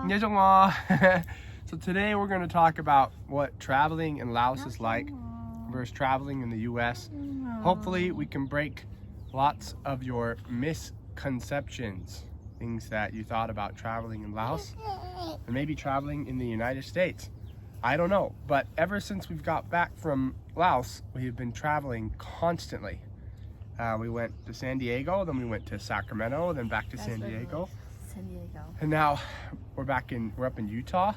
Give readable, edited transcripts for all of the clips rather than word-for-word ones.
안녕하세요. So today we're going to talk about what traveling in Laos is like versus traveling in the US. Hopefully we can break lots of your misconceptions, things that you thought about traveling in Laos and maybe traveling in the United States. I don't know, but ever since we've got back from Laos, we've been traveling constantly. We went to San Diego, then we went to Sacramento, then back to San Diego. And now we're up in Utah,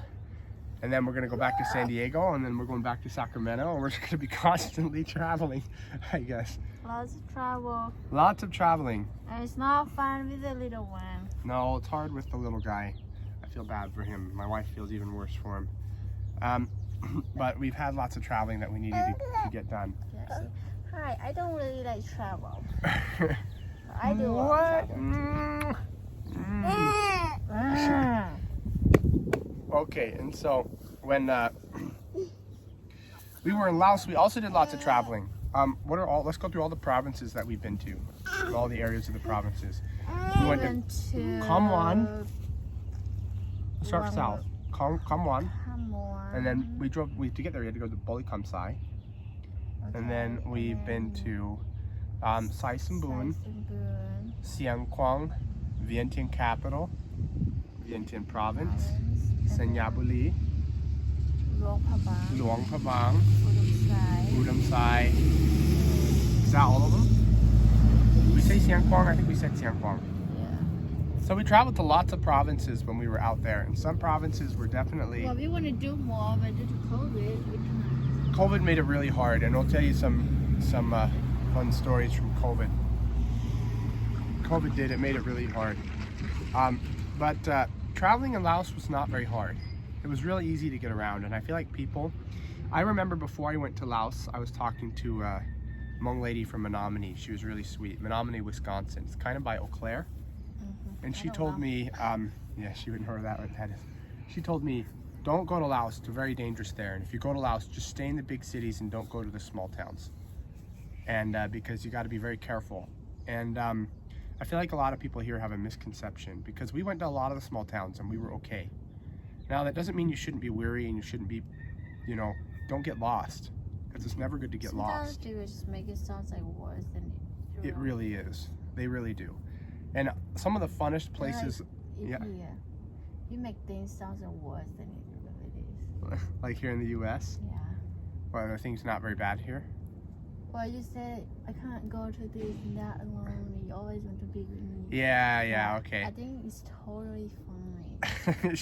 and then we're gonna go back to San Diego, and then we're going back to Sacramento, and we're just gonna be constantly traveling, I guess. Lots of travel. Lots of traveling. And it's not fun with the little one. No, it's hard with the little guy. I feel bad for him. My wife feels even worse for him. But we've had lots of traveling that we needed to get done. Yes. Hi, I don't really like travel. I do What? travel. Okay, and so when we were in Laos, we also did lots of traveling. Let's go through all the provinces that we've been to, all the areas of the provinces. We went to Kham Muan. Let's start south. Kham Muan. And then to get there, we had to go to Boli Kamsai. And then we've been to Sai Sambun, Siang Quang, Vientiane Capital, Vientiane Province, Senyabuli, Luang Prabang, Udam Sai. Is that all of them? Did we say Siang Quang? I think we said Siang Quang. Yeah. So we traveled to lots of provinces when we were out there, and some provinces were definitely... Well, we want to do more, but due to COVID, we cannot. COVID made it really hard, and I'll tell you some fun stories from COVID. COVID made it really hard. But traveling in Laos was not very hard. It was really easy to get around, and I feel like I remember before I went to Laos, I was talking to a Hmong lady from Menominee. She was really sweet. Menominee, Wisconsin. It's kind of by Eau Claire. And she told me, yeah, she would know where that is. She told me, don't go to Laos, it's very dangerous there. And if you go to Laos, just stay in the big cities and don't go to the small towns. And because you got to be very careful. And I feel like a lot of people here have a misconception because we went to a lot of the small towns and we were okay. Now that doesn't mean you shouldn't be weary and you shouldn't be, don't get lost, because it's never good to get lost. Sometimes just make it sound like worse than it really is. They really do. And some of the funnest places, yeah. You make things sound worse than it really is. Like here in the U.S. Yeah. Well, are things not very bad here? Well, you said I can't go to this and that alone. You always want to be with me. Yeah, okay. I think it's totally fine.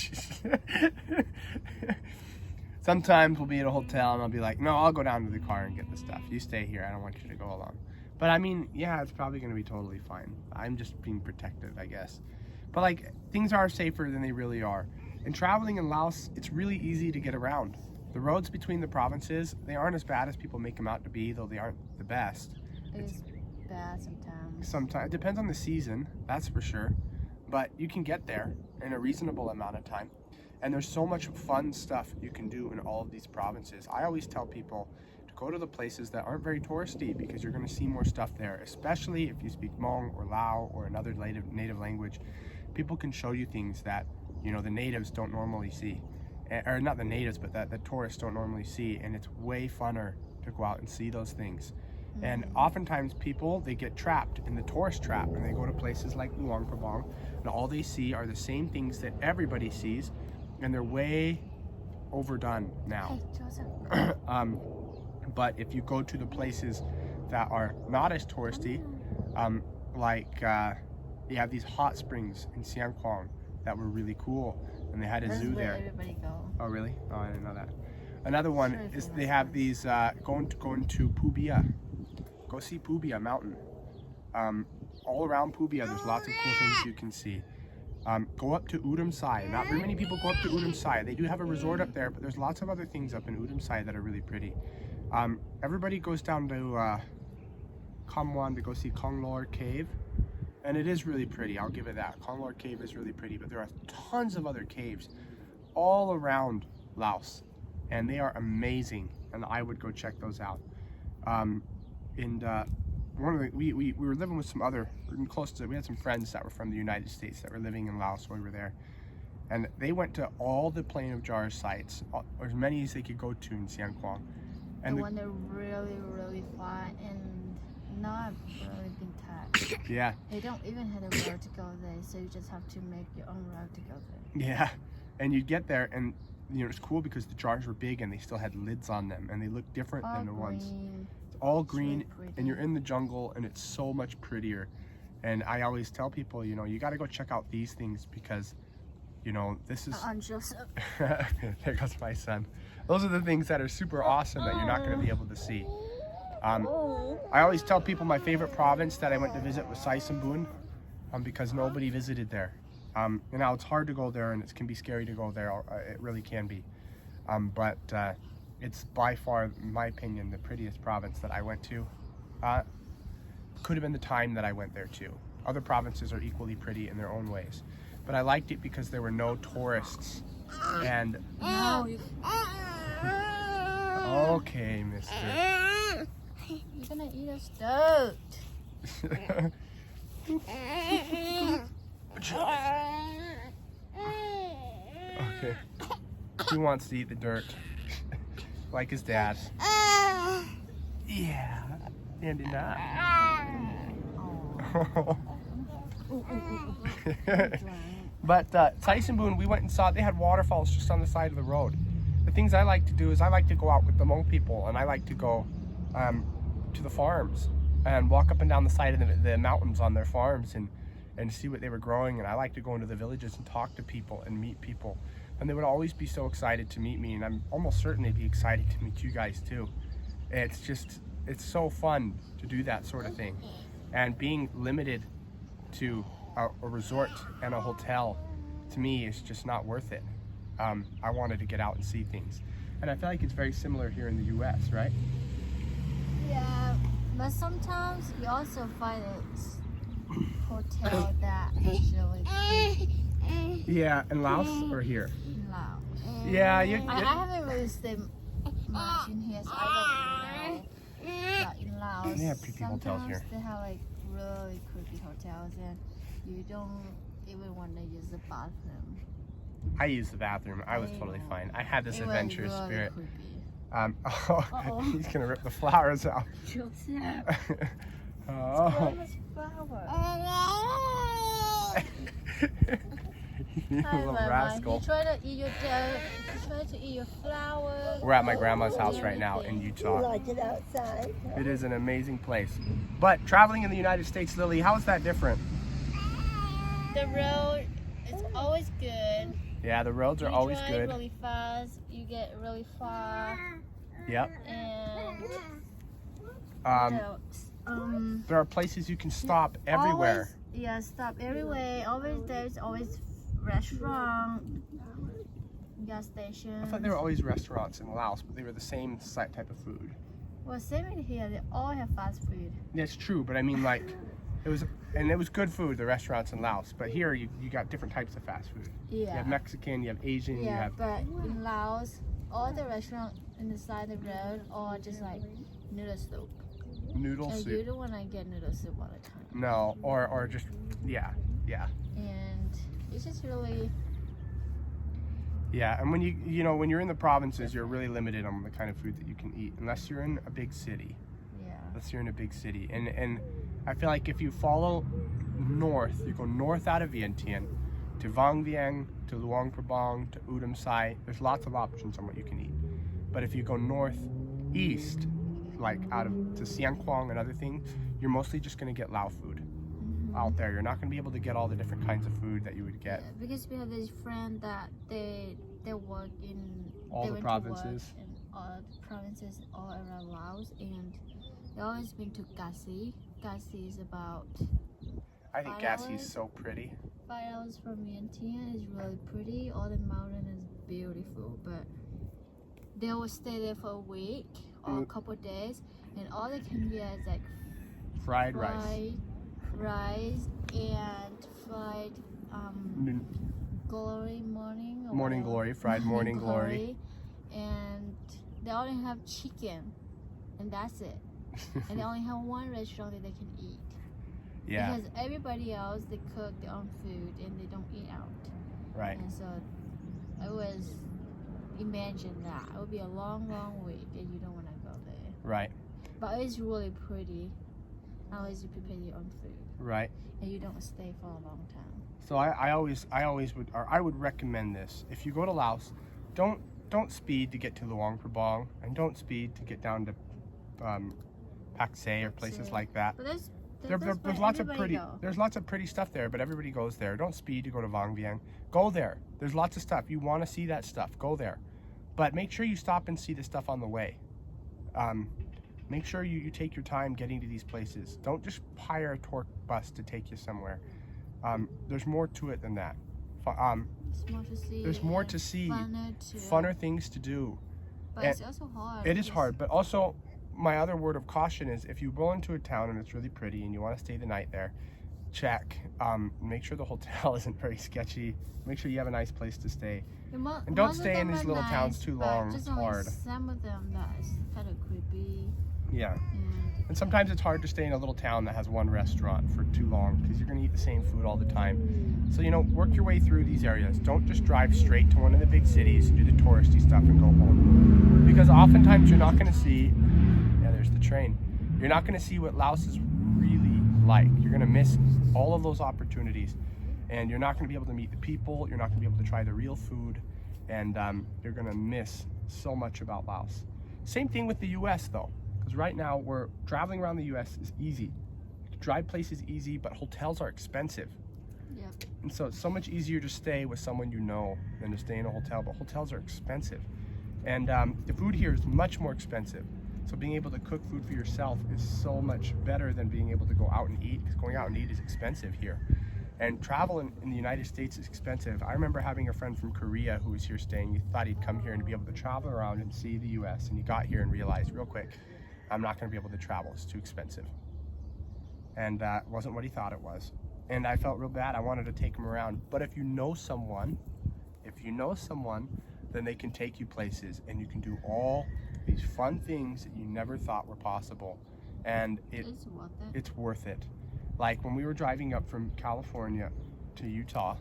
Sometimes we'll be at a hotel and I'll be like, no, I'll go down to the car and get the stuff. You stay here. I don't want you to go along. But I mean, yeah, it's probably going to be totally fine. I'm just being protective, I guess. But like, things are safer than they really are. And traveling in Laos, it's really easy to get around. The roads between the provinces, they aren't as bad as people make them out to be, though they aren't the best. It's bad sometimes. Sometimes. It depends on the season, that's for sure. But you can get there in a reasonable amount of time. And there's so much fun stuff you can do in all of these provinces. I always tell people to go to the places that aren't very touristy because you're going to see more stuff there, especially if you speak Hmong or Lao or another native language. People can show you things that, the natives don't normally see. Or not the natives, but that the tourists don't normally see. And it's way funner to go out and see those things. And oftentimes people, they get trapped in the tourist trap and they go to places like Luang Prabang and all they see are the same things that everybody sees, and they're way overdone now. Hey, But if you go to the places that are not as touristy, you have these hot springs in Siang Quang that were really cool, and they had a zoo there. Everybody go. Oh really? Oh, I didn't know that. Another one is they have these going to Phu Bia. Go see Phu Bia Mountain. All around Phu Bia, there's lots of cool things you can see. Go up to Udam Sai. Not very many people go up to Udam Sai. They do have a resort up there, but there's lots of other things up in Udam Sai that are really pretty. Everybody goes down to Kham Muan to go see Kong Lor Cave, and it is really pretty. I'll give it that. Kong Lor Cave is really pretty, but there are tons of other caves all around Laos, and they are amazing, and I would go check those out. We were living with some other, close to, we had some friends that were from the United States that were living in Laos while we were there. And they went to all the Plain of Jars sites, or as many as they could go to in Xiangkwang. And when they're really, really far and not really been touched. Yeah. They don't even have a road to go there, so you just have to make your own road to go there. Yeah. And you'd get there, and it's cool because the jars were big and they still had lids on them, and they looked different than the ones. It's all green, and you're in the jungle, and it's so much prettier. And I always tell people, you got to go check out these things because, this is. Joseph. There goes my son. Those are the things that are super awesome that you're not going to be able to see. I always tell people my favorite province that I went to visit was Saisambun, because nobody visited there. Now it's hard to go there, and it can be scary to go there. It really can be. But it's by far, in my opinion, the prettiest province that I went to. Could have been the time that I went there too. Other provinces are equally pretty in their own ways. But I liked it because there were no tourists. And okay, mister. You're gonna eat a stoat. Okay. He wants to eat the dirt. Like his dad. Yeah. And enough. But Saisambun, we went and saw, they had waterfalls just on the side of the road. The things I like to do is I like to go out with the Hmong people, and I like to go to the farms and walk up and down the side of the mountains on their farms and see what they were growing. And I like to go into the villages and talk to people and meet people. And they would always be so excited to meet me, and I'm almost certain they'd be excited to meet you guys too. It's so fun to do that sort of thing. And being limited to a resort and a hotel, to me, is just not worth it. I wanted to get out and see things. And I feel like it's very similar here in the US, right? Yeah, but sometimes you also find a hotel that is really pretty. Yeah, in Laos or here? In Laos. Yeah, I haven't really stayed much in here, so I don't know. But in Laos, They have creepy hotels here. They have like really creepy hotels, and you don't even want to use the bathroom. I used the bathroom. I was totally fine. I had this adventurous really spirit. Creepy. He's gonna rip the flowers out. Joseph. Oh. You little rascal. You try to eat your dirt. You try to eat your flowers. We're at my grandma's house right now in Utah. Like it outside. It is an amazing place. But traveling in the United States, Lily, how is that different? The road is always good. Yeah, the roads are always You good. drive really fast. You get really far. Yep. And there are places you can stop everywhere. Always, stop everywhere. There's always restaurant, gas station. I thought there were always restaurants in Laos, but they were the same type of food. Well, same in here. They all have fast food. That's true, but I mean, like, it was good food, the restaurants in Laos. But here, you got different types of fast food. Yeah. You have Mexican, you have Asian, you Yeah, have. but in Laos, all the restaurants in the side of the road are just like noodle soup. Noodle And soup. you don't want to get noodle soup all the time. No, or just yeah. And it's just really. Yeah, and when when you're in the provinces, you're really limited on the kind of food that you can eat, unless you're in a big city. Yeah. Unless you're in a big city, and I feel like if you follow north, you go north out of Vientiane to Vang Vieng, to Luang Prabang, to Udam Sai. There's lots of options on what you can eat. But if you go northeast, like out of to Xiangkwang and other things, you're mostly just going to get Lao food out there. You're not going to be able to get all the different kinds of food that you would get. Yeah, because we have this friend that they work in All the provinces. In all the provinces all around Laos, and they always been to Kasi. Kasi is about. I think Gassi is so pretty. 5 hours from Vientiane. Is really pretty. All the mountain is beautiful, but they will stay there for a week or a couple of days, and all they can get is like Fried rice and fried glory morning. Morning glory, fried morning glory. And they only have chicken, and that's it. And they only have one restaurant that they can eat. Yeah. Because everybody else, they cook their own food and they don't eat out. Right. And so I was imagine that it would be a long, long week, and you don't want to go there. Right. But it's really pretty unless you prepare your own food. Right. And you don't stay for a long time. So I would recommend this. If you go to Laos, don't speed to get to Luang Prabang, and don't speed to get down to Pak Se or places like that. But that's There's lots of pretty stuff there, but everybody goes there. Don't speed to go to Vang Vieng. Go there. There's lots of stuff. You want to see that stuff, go there. But make sure you stop and see the stuff on the way. Make sure you take your time getting to these places. Don't just hire a tour bus to take you somewhere. There's more to it than that. There's more to see. Funner things to do. But it's also hard. It is hard, but also my other word of caution is if you go into a town and it's really pretty and you want to stay the night there, check. Make sure the hotel isn't very sketchy. Make sure you have a nice place to stay. And don't stay in these little towns too long. It's hard. Some of them that is kind of creepy. Yeah. And sometimes it's hard to stay in a little town that has one restaurant for too long because you're going to eat the same food all the time. So, work your way through these areas. Don't just drive straight to one of the big cities and do the touristy stuff and go home. Because oftentimes you're not going to see, there's the train. You're not going to see what Laos is really like. You're going to miss all of those opportunities. And you're not going to be able to meet the people. You're not going to be able to try the real food. And you're going to miss so much about Laos. Same thing with the US though. Because right now, we're traveling around the U.S. is easy. Drive places easy, but hotels are expensive. Yep. And so it's so much easier to stay with someone you know than to stay in a hotel, but hotels are expensive. And the food here is much more expensive. So being able to cook food for yourself is so much better than being able to go out and eat, because going out and eat is expensive here. And travel in the United States is expensive. I remember having a friend from Korea who was here staying. He thought he'd come here and be able to travel around and see the U.S. And he got here and realized real quick, I'm not going to be able to travel. It's too expensive. And that wasn't what he thought it was. And I felt real bad. I wanted to take him around. But if you know someone, then they can take you places and you can do all these fun things that you never thought were possible. And it's worth it. Like when we were driving up from California to Utah,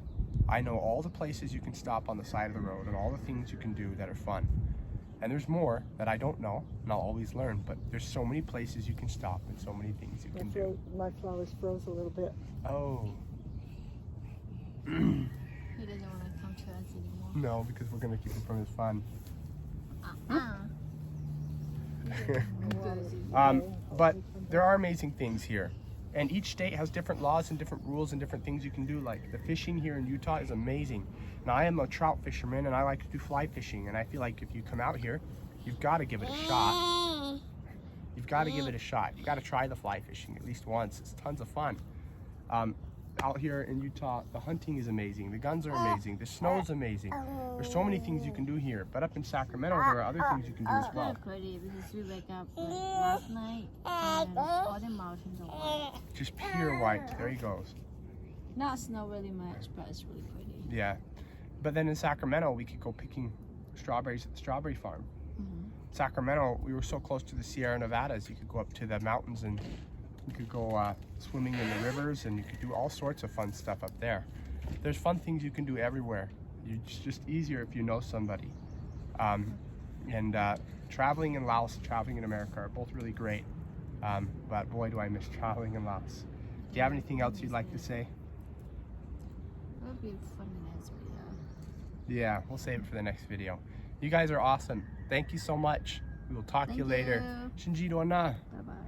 I know all the places you can stop on the side of the road and all the things you can do that are fun. And there's more that I don't know, and I'll always learn, but there's so many places you can stop and so many things you can do. My flowers froze a little bit. Oh. He doesn't want to come to us anymore. No, because we're going to keep him from his fun. But there are amazing things here. And each state has different laws and different rules and different things you can do. Like the fishing here in Utah is amazing. Now I am a trout fisherman and I like to do fly fishing. And I feel like if you come out here, you've got to give it a shot. You've got to give it a shot. You got to try the fly fishing at least once. It's tons of fun. Out here in Utah, the hunting is amazing. The guns are amazing. The snow is amazing. There's so many things you can do here. But up in Sacramento, there are other things you can do as well. It's kind of pretty because we wake up last night and all the mountains are white. Just pure white. There he goes. Not snow really much, but it's really pretty. Yeah. But then in Sacramento, we could go picking strawberries at the strawberry farm. Sacramento, we were so close to the Sierra Nevadas, you could go up to the mountains and you could go swimming in the rivers, and you could do all sorts of fun stuff up there. There's fun things you can do everywhere. It's just easier if you know somebody. Traveling in Laos, traveling in America are both really great. But boy, do I miss traveling in Laos. Do you have anything else you'd like to say? That would be a fun next video. Yeah, we'll save it for the next video. You guys are awesome. Thank you so much. We will talk to you later. Thank you. Shinji do na. Bye-bye.